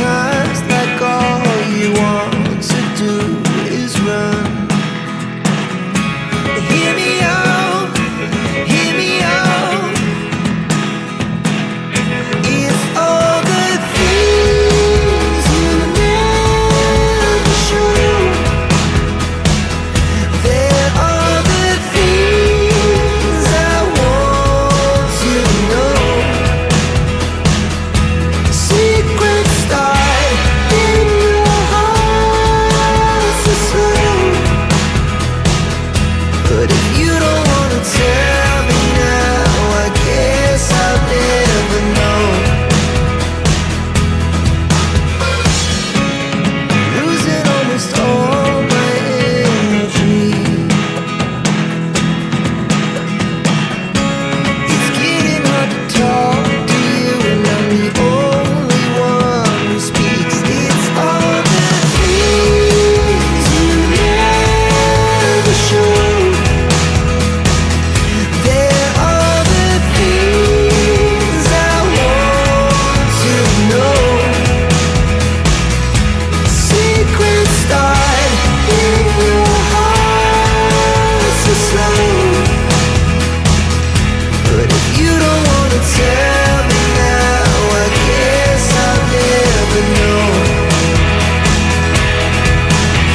times like all you want to do is run. Hear me out, hear me out. It's all the things you never show. There are the things I want to know. Secrets start in your heart so slow. But if you don't wanna tell me now, I guess I'll never know. Losing almost all my energy. It's getting hard to talk to you, and I'm the only one who speaks. It's all the things you never show. There are the things I want to know. Secrets start in your heart so slow. But if you don't wanna tell me now, I guess I'll never know.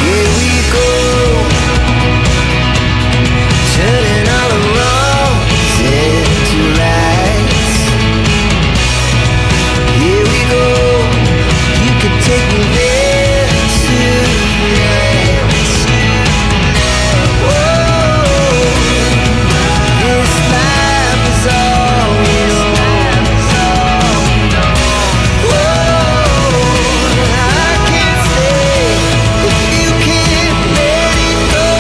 Here we go, turning all the wrongs into rights. Here we go, you could take me there tonight. Whoa, this life is all we know. Whoa, I can't stay if you can't let it go.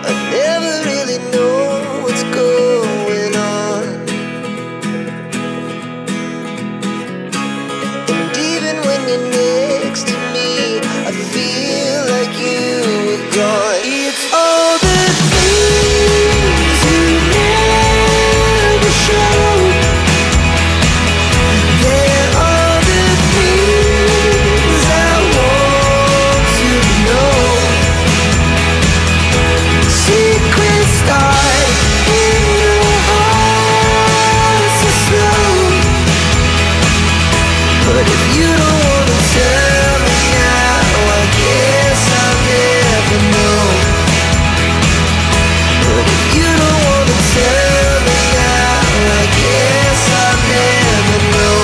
I never really know what's going on. And even when you're next to me, I feel like you were gone. It's all the things you never show. There are the things I want to know. Secrets start in your heart so slow. But if you don't wanna tell me now, I guess I'll never know. But if you don't wanna tell me now, I guess I'll never know.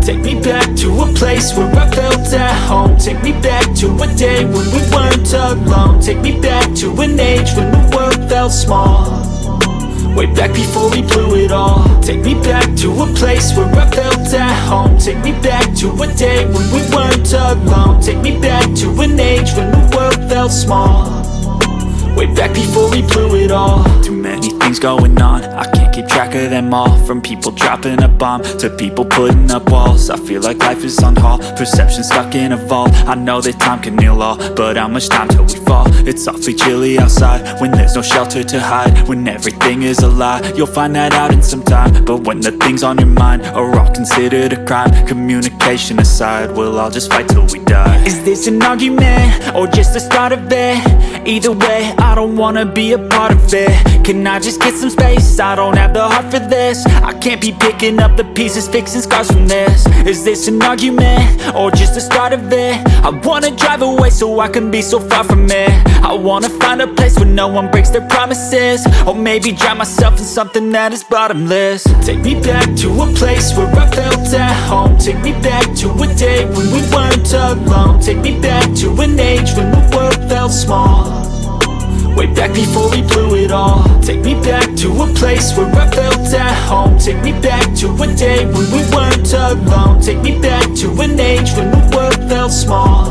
Take me back to a place where I felt at home. Take me back to a day when we weren't alone. Take me back to an age when the world felt small. Way back before we blew it all. Take me back to a place where I felt at home. Take me back to a day when we weren't alone. Take me back to an age when the world felt small. Way back before we blew it all. Too many things going on, I can't keep track of them all. From people dropping a bomb to people putting up walls. I feel like life is on hold, perception stuck in a vault. I know that time can heal all, but how much time till we fall? It's awfully chilly outside when there's no shelter to hide. When everything is a lie, you'll find that out in some time. But when the things on your mind are all considered a crime, communication aside, we'll all just fight till we die. Is this an argument or just the start of it? Either way, I don't wanna be a part of it. Can I just get some space? I don't have the heart for this. I can't be picking up the pieces, fixing scars from this. Is this an argument or just the start of it? I wanna drive away so I can be so far from it. I wanna find a place where no one breaks their promises. Or maybe drown myself in something that is bottomless. Take me back to a place where I felt at home. Take me back to a day when we weren't alone. Take me back to an age when the world felt small. Way back before we blew it all. Take me back to a place where I felt at home. Take me back to a day when we weren't alone. Take me back to an age when the world felt small.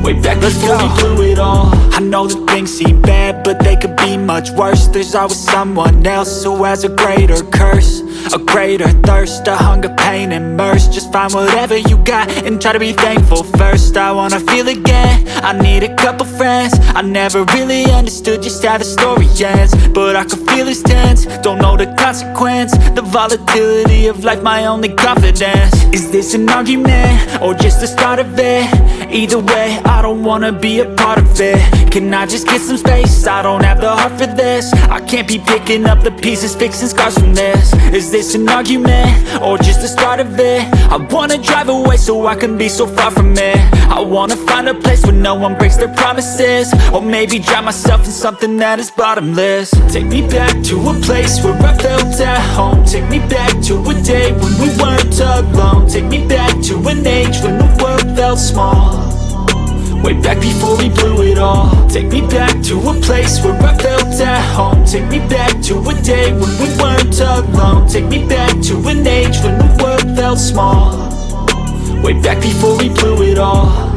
Way back before we blew it all. I know that things seem bad, but they could be much worse. There's always someone else who has a greater curse, a greater thirst, a hunger, pain, and mercy. Just find whatever you got and try to be thankful first. I wanna feel again, I need a couple friends. I never really understood just how the story ends, but I can feel it's tense, don't know the consequence. The volatility of life, my only confidence. Is this an argument, or just the start of it? Either way, I don't wanna be a part of it. Can I just get some space? I don't have the heart for this. I can't be picking up the pieces, fixing scars from this. Is this an argument, or just the start of it? I wanna drive away so I can be so far from it. I wanna find a place where no one breaks their promises, or maybe drown myself in something that is bottomless. Take me back to a place where I felt at home. Take me back to a day when we weren't alone. Take me back to an age when the world felt small, way back before we blew it all. Take me back to a place where I felt at home. Take me back to a day when we weren't alone. Take me back to an age when the world felt small, way back before we blew it all.